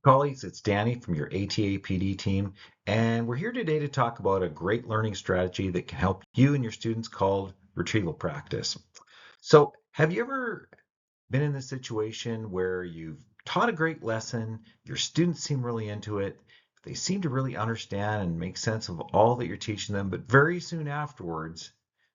Colleagues, it's Danny from your ATA PD team, and we're here today to talk about a great learning strategy that can help you and your students called retrieval practice. So, have you ever been in this situation where you've taught a great lesson, your students seem really into it, they seem to really understand and make sense of all that you're teaching them, but very soon afterwards,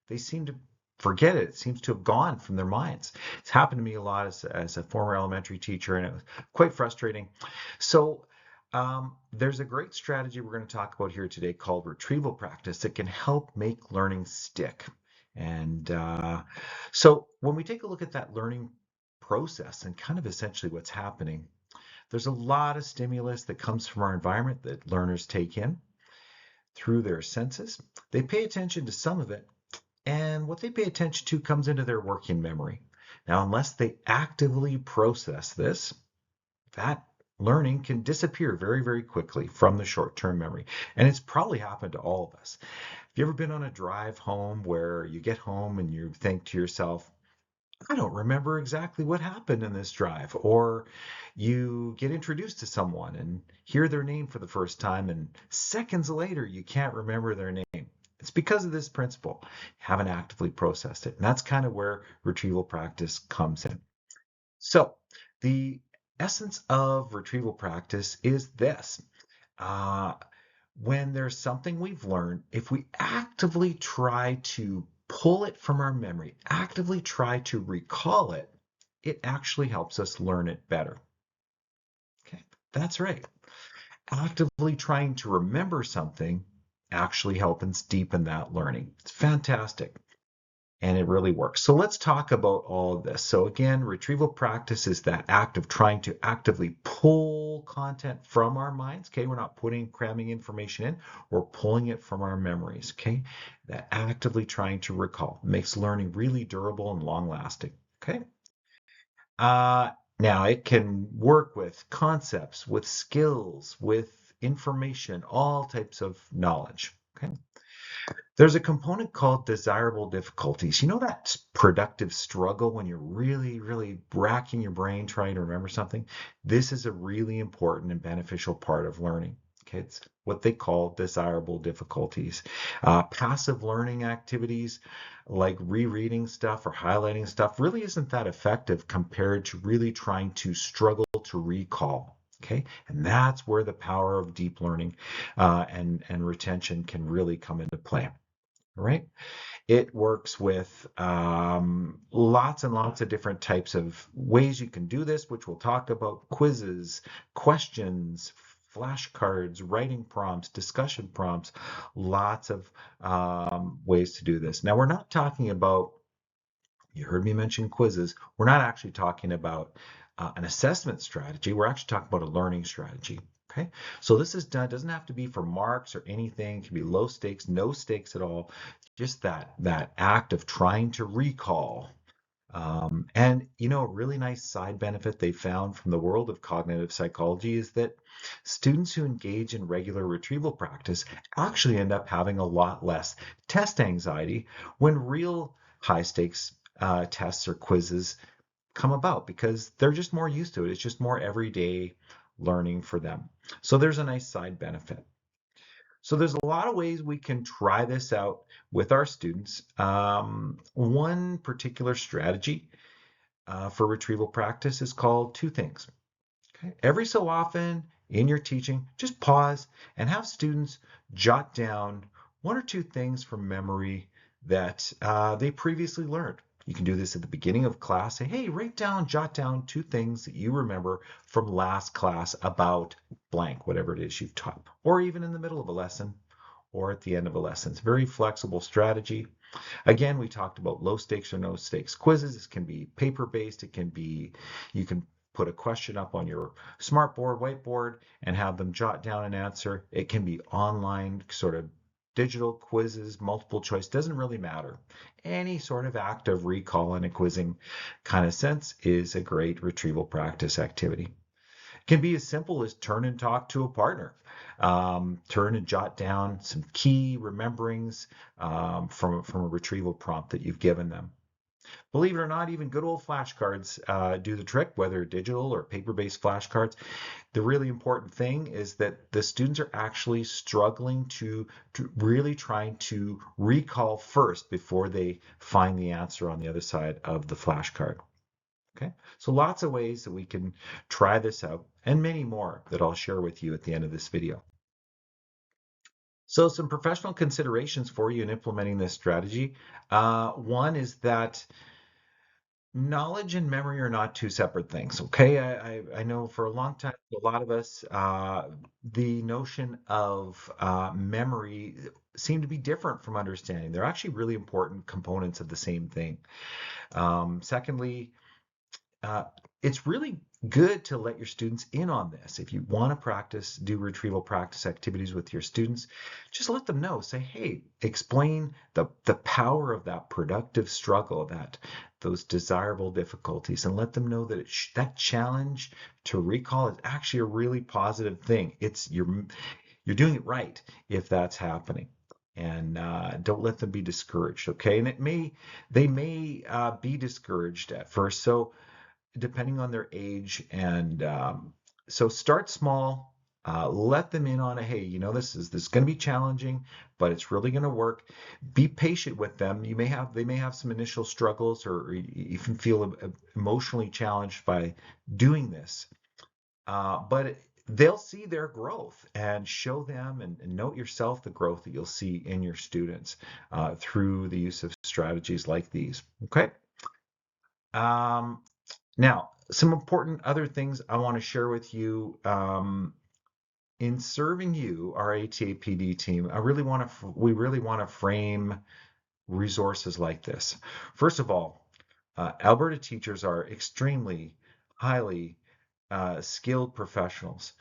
they seem to forget it. It seems to have gone from their minds. It's happened to me a lot as a former elementary teacher, and it was quite frustrating. So, there's a great strategy we're going to talk about here today called retrieval practice that can help make learning stick. And so when we take a look at that learning process and kind of essentially what's happening, there's a lot of stimulus that comes from our environment that learners take in through their senses. They pay attention to some of it, and what they pay attention to comes into their working memory. Now, unless they actively process this, that learning can disappear very, very quickly from the short-term memory. And it's probably happened to all of us. Have you ever been on a drive home where you get home and you think to yourself, I don't remember exactly what happened in this drive? Or you get introduced to someone and hear their name for the first time, and seconds later, you can't remember their name. It's because of this principle. You haven't actively processed it. And that's kind of where retrieval practice comes in. So, the essence of retrieval practice is this. Uh, when there's something we've learned, if we actively try to pull it from our memory, actively try to recall it, it actually helps us learn it better. Okay, that's right. Actively trying to remember something actually helps deepen that learning. It's fantastic. And it really works. So let's talk about all of this. So again, retrieval practice is that act of trying to actively pull content from our minds. Okay, we're not cramming information in, we're pulling it from our memories. Okay, that actively trying to recall makes learning really durable and long lasting. Okay. Uh, Now it can work with concepts, with skills, with information, all types of knowledge. Okay. There's a component called desirable difficulties. You know that productive struggle when you're really, really racking your brain trying to remember something? This is a really important and beneficial part of learning. Okay, it's what they call desirable difficulties. Passive learning activities like rereading stuff or highlighting stuff really isn't that effective compared to really trying to struggle to recall. Okay, and that's where the power of deep learning and retention can really come into play. Right? It works with lots and lots of different types of ways you can do this, which we'll talk about: quizzes, questions, flashcards, writing prompts, discussion prompts, lots of ways to do this. Now, we're not talking about, you heard me mention quizzes, we're not actually talking about an assessment strategy. We're actually talking about a learning strategy. Okay, so this is done, doesn't have to be for marks or anything. It can be low stakes, no stakes at all. Just that act of trying to recall. And a really nice side benefit they found from the world of cognitive psychology is that students who engage in regular retrieval practice actually end up having a lot less test anxiety when real high stakes tests or quizzes come about, because they're just more used to it. It's just more everyday learning for them. So there's a nice side benefit. So there's a lot of ways we can try this out with our students. One particular strategy for retrieval practice is called two things. Okay? Every so often in your teaching, just pause and have students jot down one or two things from memory that they previously learned. You can do this at the beginning of class. Say, hey, jot down two things that you remember from last class about blank, whatever it is you've taught, or even in the middle of a lesson or at the end of a lesson. It's a very flexible strategy. Again, we talked about low stakes or no stakes quizzes. This can be paper based. You can put a question up on your smartboard, whiteboard, and have them jot down an answer. It can be online, sort of digital quizzes, multiple choice, doesn't really matter. Any sort of act of recall in a quizzing kind of sense is a great retrieval practice activity. Can be as simple as turn and talk to a partner. Turn and jot down some key rememberings from a retrieval prompt that you've given them. Believe it or not, even good old flashcards do the trick, whether digital or paper-based flashcards. The really important thing is that the students are actually struggling to really trying to recall first before they find the answer on the other side of the flashcard. Okay, so lots of ways that we can try this out and many more that I'll share with you at the end of this video. So some professional considerations for you in implementing this strategy. One is that knowledge and memory are not two separate things. Okay, I know for a long time, a lot of us, the notion of memory seemed to be different from understanding. They're actually really important components of the same thing. Secondly, uh, it's really good to let your students in on this. If you want to practice, do retrieval practice activities with your students, just let them know. Say, hey, explain the power of that productive struggle, that those desirable difficulties, and let them know that that challenge to recall is actually a really positive thing. It's you're doing it right if that's happening. And don't let them be discouraged, okay? And they may be discouraged at first. So depending on their age. And so start small. Let them in on a, hey, this is going to be challenging, but it's really going to work. Be patient with them. They may have some initial struggles, or even feel emotionally challenged by doing this. But they'll see their growth, and show them and note yourself the growth that you'll see in your students through the use of strategies like these. Okay. Um, Now, some important other things I want to share with you in serving you, our ATAPD team. We really want to frame resources like this. First of all, Alberta teachers are extremely highly skilled professionals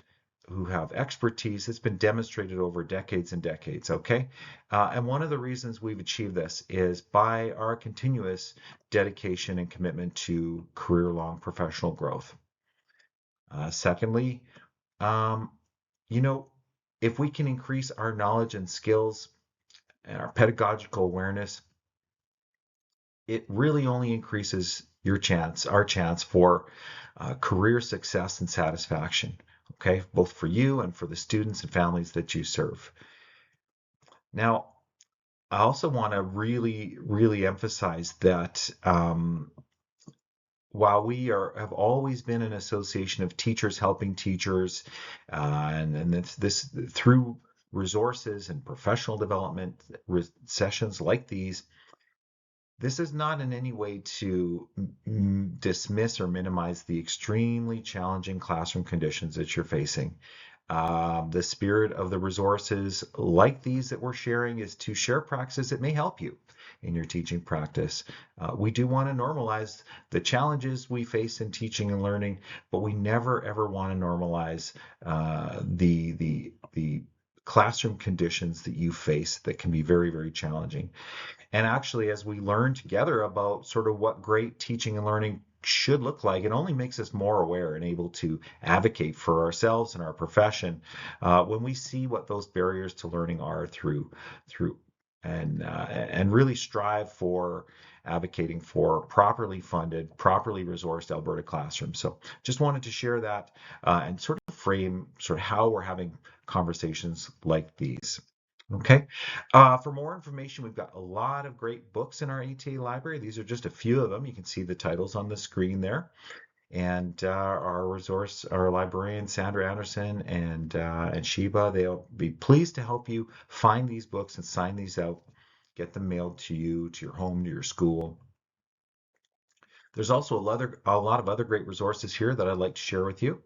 who have expertise. It's been demonstrated over decades and decades, okay? And one of the reasons we've achieved this is by our continuous dedication and commitment to career-long professional growth. Secondly, um, you know, if we can increase our knowledge and skills and our pedagogical awareness, it really only increases our chance for career success and satisfaction, okay, both for you and for the students and families that you serve. Now, I also want to really, really emphasize that while have always been an association of teachers helping teachers, and this through resources and professional development sessions like these, this is not in any way to dismiss or minimize the extremely challenging classroom conditions that you're facing. The spirit of the resources like these that we're sharing is to share practices that may help you in your teaching practice. We do want to normalize the challenges we face in teaching and learning, but we never ever want to normalize the classroom conditions that you face that can be very, very challenging. And actually, as we learn together about sort of what great teaching and learning should look like, it only makes us more aware and able to advocate for ourselves and our profession when we see what those barriers to learning are through and really strive for advocating for properly funded, properly resourced Alberta classrooms. So just wanted to share that and sort of frame sort of how we're having conversations like these. Okay. For more information, we've got a lot of great books in our ATA library. These are just a few of them. You can see the titles on the screen there. And our librarian, Sandra Anderson and Sheba, they'll be pleased to help you find these books and sign these out, get them mailed to you, to your home, to your school. There's also a lot of other great resources here that I'd like to share with you.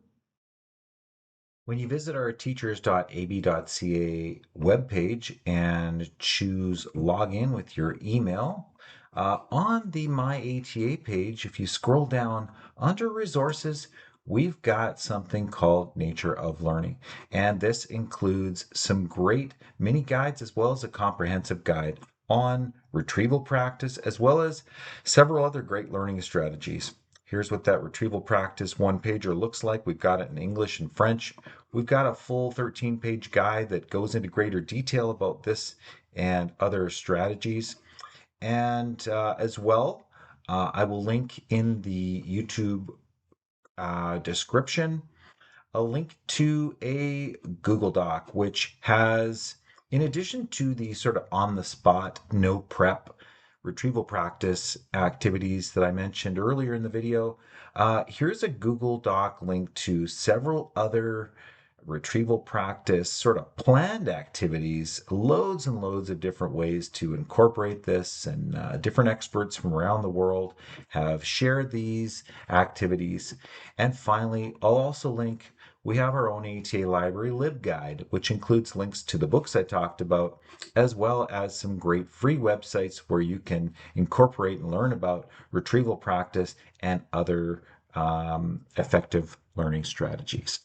When you visit our teachers.ab.ca webpage and choose login with your email, on the My ATA page, if you scroll down under resources, we've got something called Nature of Learning. And this includes some great mini guides as well as a comprehensive guide on retrieval practice, as well as several other great learning strategies. Here's what that retrieval practice one pager looks like. We've got it in English and French. We've got a full 13-page guide that goes into greater detail about this and other strategies. And as well, I will link in the YouTube description a link to a Google Doc, which has, in addition to the sort of on the spot, no prep retrieval practice activities that I mentioned earlier in the video, here's a Google Doc link to several other retrieval practice sort of planned activities, loads and loads of different ways to incorporate this, and different experts from around the world have shared these activities. And finally, I'll also link, we have our own ATA library LibGuide, which includes links to the books I talked about, as well as some great free websites where you can incorporate and learn about retrieval practice and other effective learning strategies.